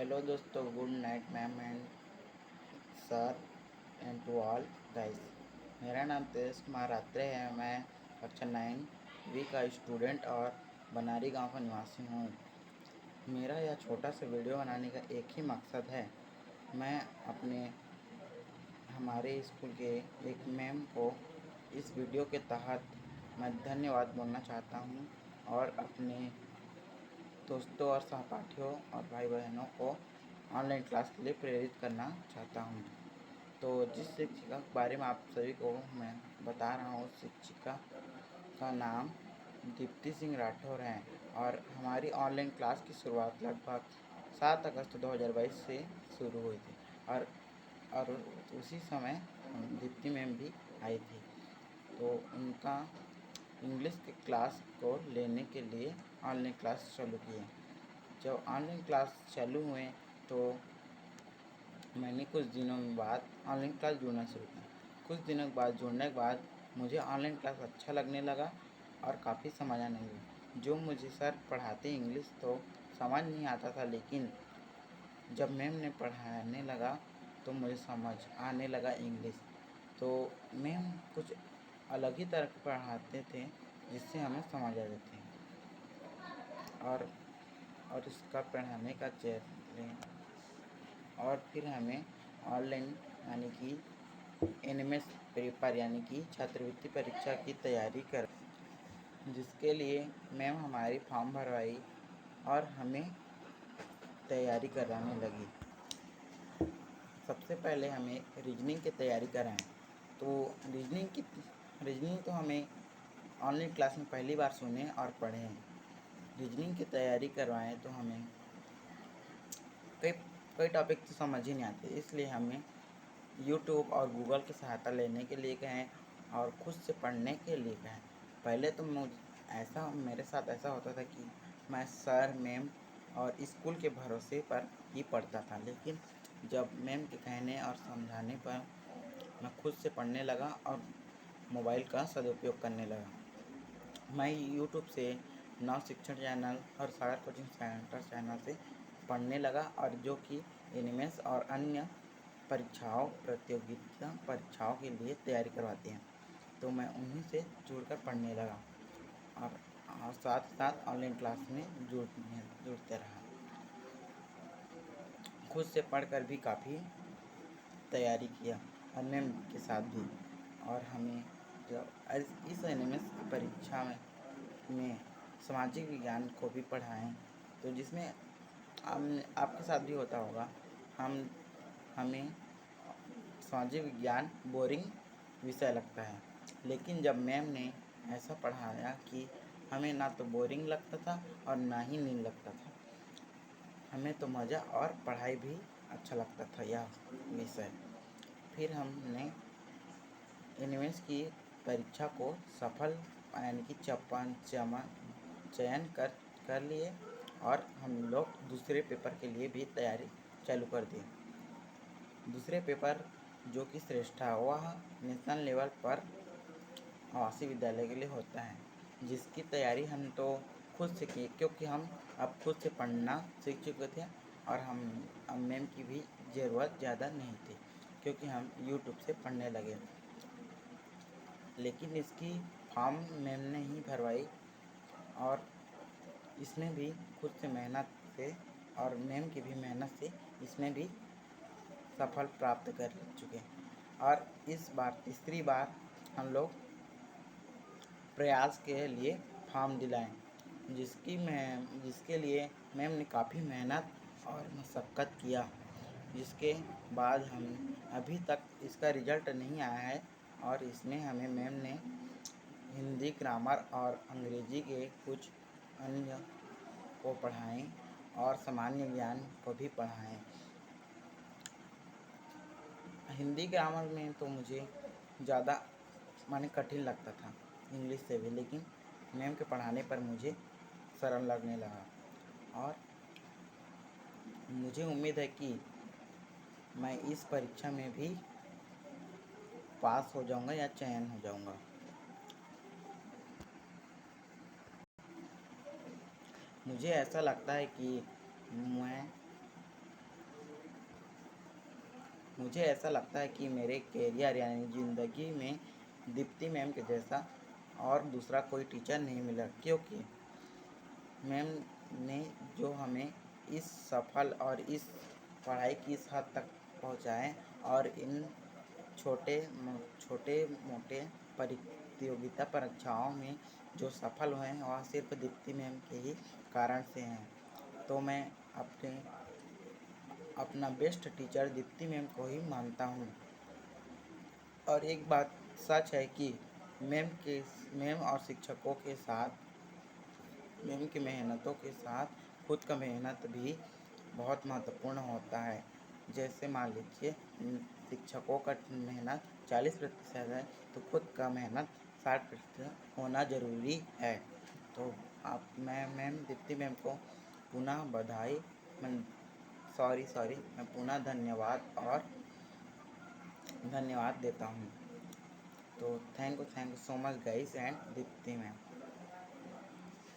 Hello दोस्तों, good night ma'am and sir and to all guys. मेरा नाम तेज कुमार आत्रे है। मैं कक्षा 9वीं का स्टूडेंट और बनारी गांव का निवासी हूँ। मेरा यह छोटा सा वीडियो बनाने का एक ही मकसद है। मैं अपने हमारे स्कूल के एक मैम को इस वीडियो के तहत मैं धन्यवाद बोलना चाहता हूँ और अपने दोस्तों और सहपाठियों और भाई बहनों को ऑनलाइन क्लास के लिए प्रेरित करना चाहता हूँ। तो जिस शिक्षिका के बारे में आप सभी को मैं बता रहा हूँ, उस शिक्षिका का नाम दीप्ति सिंह राठौर है और हमारी ऑनलाइन क्लास की शुरुआत लगभग 7 अगस्त 2022 से शुरू हुई थी और उसी समय दीप्ति मैम भी आई थी। तो उनका इंग्लिश के क्लास को लेने के लिए ऑनलाइन क्लास चालू किए। जब ऑनलाइन क्लास चालू हुए तो मैंने कुछ दिनों बाद ऑनलाइन क्लास जुड़ना शुरू किया। कुछ दिनों के बाद जुड़ने के बाद मुझे ऑनलाइन क्लास अच्छा लगने लगा और काफ़ी समझ आने लगी। जो मुझे सर पढ़ाते इंग्लिश तो समझ नहीं आता था, लेकिन जब मैम ने पढ़ाने लगा तो मुझे समझ आने लगा इंग्लिश। तो मैम कुछ अलग ही तरह के पढ़ाते थे जिससे हमें समझ आ जाती है। और इसका पढ़ाने का चैलेंज और फिर हमें ऑनलाइन यानी कि एनएमएस पेपर यानी कि छात्रवृत्ति परीक्षा की तैयारी कर, जिसके लिए मैम हमारी फॉर्म भरवाई और हमें तैयारी कराने लगी। सबसे पहले हमें रीजनिंग की तैयारी कराएं। तो रीजनिंग तो हमें ऑनलाइन क्लास में पहली बार सुने और पढ़े हैं। रीजनिंग की तैयारी करवाएं तो हमें कई कई टॉपिक तो समझ ही नहीं आते, इसलिए हमें यूट्यूब और गूगल की सहायता लेने के लिए कहें और खुद से पढ़ने के लिए कहें। पहले तो मेरे साथ ऐसा होता था कि मैं सर मैम और स्कूल के भरोसे पर ही पढ़ता था, लेकिन जब मैम के कहने और समझाने पर मैं खुद से पढ़ने लगा और मोबाइल का सदुपयोग करने लगा। मैं यूट्यूब से नव शिक्षण चैनल और सागर कोचिंग सेंटर चैनल से पढ़ने लगा और जो कि एनिमेस और अन्य प्रतियोगिता परीक्षाओं के लिए तैयारी करवाते हैं, तो मैं उन्हीं से जुड़कर पढ़ने लगा और साथ ही साथ ऑनलाइन क्लास में जुड़ते रहा। खुद से पढ़कर भी काफ़ी तैयारी किया और मैम के साथ भी। और हमें जब इस एनिमेस की परीक्षा में सामाजिक विज्ञान को भी पढ़ाएं, तो जिसमें आपके साथ भी होता होगा। हमें सामाजिक विज्ञान बोरिंग विषय लगता है, लेकिन जब मैम ने ऐसा पढ़ाया कि हमें ना तो बोरिंग लगता था और ना ही नींद लगता था। हमें तो मज़ा और पढ़ाई भी अच्छा लगता था यह विषय। फिर हमने एनिमेस की परीक्षा को सफल यानी कि चयन कर लिए और हम लोग दूसरे पेपर के लिए भी तैयारी चालू कर दी। दूसरे पेपर जो कि श्रेष्ठ है, वह नेशनल लेवल पर आवासीय विद्यालय के लिए होता है, जिसकी तैयारी हम तो खुद से की, क्योंकि हम अब खुद से पढ़ना सीख चुके थे और हम मैम की भी ज़रूरत ज़्यादा नहीं थी, क्योंकि हम यूट्यूब से पढ़ने लगे। लेकिन इसकी फॉर्म मैम ने ही भरवाई और इसमें भी खुद से मेहनत से और मैम की भी मेहनत से इसमें भी सफल प्राप्त कर चुके। और इस बार तीसरी बार हम लोग प्रयास के लिए फॉर्म दिलाएं, जिसके लिए मैम ने काफ़ी मेहनत और मशक्क़त किया, जिसके बाद हम अभी तक इसका रिज़ल्ट नहीं आया है। और इसमें हमें मैम ने हिंदी, ग्रामर और अंग्रेजी के कुछ अन्य को पढ़ाएं और सामान्य ज्ञान को भी पढ़ाएं। हिंदी ग्रामर में तो मुझे ज़्यादा कठिन लगता था इंग्लिश से भी, लेकिन मैम के पढ़ाने पर मुझे सरल लगने लगा और मुझे उम्मीद है कि मैं इस परीक्षा में भी पास हो जाऊंगा या चयन हो जाऊंगा। मुझे ऐसा लगता है कि मैं मुझे ऐसा लगता है कि मेरे कैरियर यानी ज़िंदगी में दीप्ति मैम के जैसा और दूसरा कोई टीचर नहीं मिला, क्योंकि मैम ने जो हमें इस सफल और इस पढ़ाई की इस हद तक पहुँचाए और इन छोटे मोटे प्रतियोगिता परीक्षाओं में जो सफल हुए हैं वह सिर्फ दीप्ति मैम के ही कारण से हैं। तो मैं अपना बेस्ट टीचर दीप्ति मैम को ही मानता हूँ। और एक बात सच है कि मैम और शिक्षकों के साथ मैम की मेहनतों के साथ खुद का मेहनत भी बहुत महत्वपूर्ण होता है। जैसे मान लीजिए शिक्षकों का मेहनत 40% है तो खुद का मेहनत 60% होना ज़रूरी है। तो मैं मैम दीप्ति मैम को पुनः बधाई मैं पुनः धन्यवाद देता हूँ। तो thank you so much guys and Deepti ma'am.